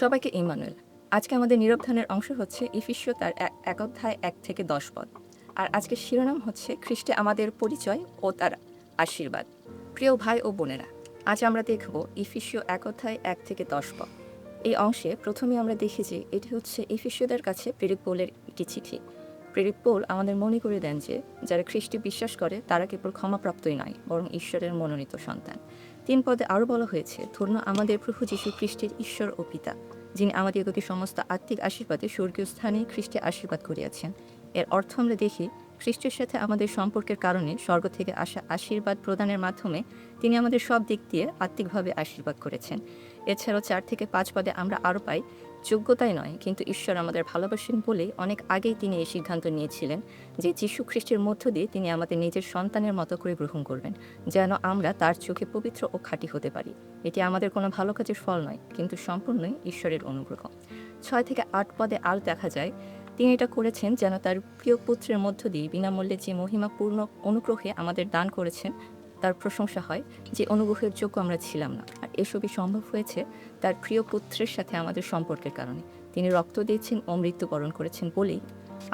সবাইকে ইম্মানুয়েল। আজকে আমাদের নীরব ধ্যানের অংশ হচ্ছে ইফিসীয় তার এক অধ্যায় ১ থেকে ১০ পদ। আর আজকের শিরোনাম হচ্ছে খ্রিস্টে আমাদের পরিচয় ও তার আশীর্বাদ। প্রিয় ভাই ও বোনেরা, আজ আমরা দেখব ইফিসীয় ১ অধ্যায় ১ থেকে ১০ পদ। এই অংশে প্রথমে আমরা দেখি যে এটি হচ্ছে ইফিসীয়দের কাছে প্রেরিত পৌলের একটি চিঠি। প্রেরিত পৌল আমাদের মনে করে দেন যে যারা খ্রিস্টে বিশ্বাস করে তারা কেবল ক্ষমাপ্রাপ্তই নয়, বরং ঈশ্বরের মনোনীত সন্তান। ৩ পদে আরও বলা হয়েছে, ধন্য আমাদের প্রভু যীশু খ্রিস্টের ঈশ্বর ও পিতা, যিনি আমাদিগকে সমস্ত আত্মিক আশীর্বাদে স্বর্গীয় স্থানে খ্রিস্টে আশীর্বাদ করিয়াছেন। এর অর্থ আমরা দেখি, খ্রিস্টের সাথে আমাদের সম্পর্কের কারণে স্বর্গ থেকে আসা আশীর্বাদ প্রদানের মাধ্যমে তিনি আমাদের সব দিক দিয়ে আত্মিকভাবে আশীর্বাদ করেছেন। এছাড়াও ৪ থেকে ৫ পদে আমরা আরও পাই, যোগ্যতাই নয় কিন্তু ঈশ্বর আমাদের ভালোবাসেন বলেই অনেক আগেই তিনি এই সিদ্ধান্ত নিয়েছিলেন যে যীশু খ্রিস্টের মধ্য দিয়ে তিনি আমাদের নিজের সন্তানের মতো করে গ্রহণ করবেন, যেন আমরা তার চোখে পবিত্র ও খাঁটি হতে পারি। এটি আমাদের কোনো ভালো কাজের ফল নয়, কিন্তু সম্পূর্ণই ঈশ্বরের অনুগ্রহ। ৬ থেকে ৮ পদে আরও দেখা যায়, তিনি এটা করেছেন যেন তার প্রিয় পুত্রের মধ্য দিয়ে বিনামূল্যে যে মহিমাপূর্ণ অনুগ্রহে আমাদের দান করেছেন তার প্রশংসা হয়, যে অনুগ্রহের যোগ্য আমরা ছিলাম না। আর এসবই সম্ভব হয়েছে তার প্রিয় পুত্রের সাথে আমাদের সম্পর্কের কারণে। তিনি রক্ত দিয়েছেন ও মৃত্যুবরণ করেছেন বলেই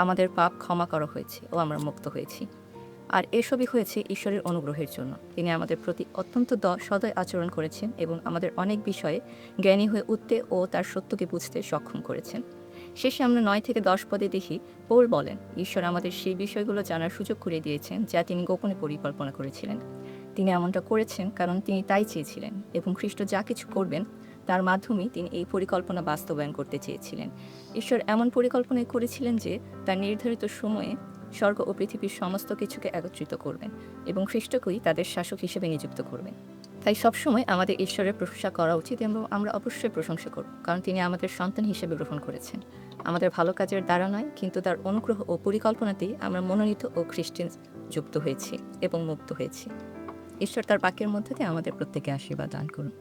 আমাদের পাপ ক্ষমা করা হয়েছে ও আমরা মুক্ত হয়েছি। আর এসবই হয়েছে ঈশ্বরের অনুগ্রহের জন্য। তিনি আমাদের প্রতি অত্যন্ত সদয় আচরণ করেছেন এবং আমাদের অনেক বিষয়ে জ্ঞানী হয়ে উঠতে ও তার সত্যকে বুঝতে সক্ষম করেছেন। শেষে আমরা ৯ থেকে ১০ পদে দেখি, পৌল বলেন, ঈশ্বর আমাদের সেই বিষয়গুলো জানার সুযোগ করে দিয়েছেন যা তিনি গোপনে পরিকল্পনা করেছিলেন। তিনি এমনটা করেছেন কারণ তিনি তাই চেয়েছিলেন, এবং খ্রিস্ট যা কিছু করবেন তার মাধ্যমেই তিনি এই পরিকল্পনা বাস্তবায়ন করতে চেয়েছিলেন। ঈশ্বর এমন পরিকল্পনাই করেছিলেন যে তার নির্ধারিত সময়ে স্বর্গ ও পৃথিবীর সমস্ত কিছুকে একত্রিত করবেন এবং খ্রিস্টকেই তাদের শাসক হিসেবে নিযুক্ত করবেন। তাই সবসময় আমাদের ঈশ্বরের প্রশংসা করা উচিত এবং আমরা অবশ্যই প্রশংসা করব, কারণ তিনি আমাদের সন্তান হিসেবে গ্রহণ করেছেন। আমাদের ভালো কাজের দ্বারা নয়, কিন্তু তার অনুগ্রহ ও পরিকল্পনাতেই আমরা মনোনীত ও খ্রিস্টান যুক্ত হয়েছি এবং মুক্ত হয়েছি। ঈশ্বর তার বাক্যের মধ্যে দিয়ে আমাদের প্রত্যেকে আশীর্বাদ দান করুন।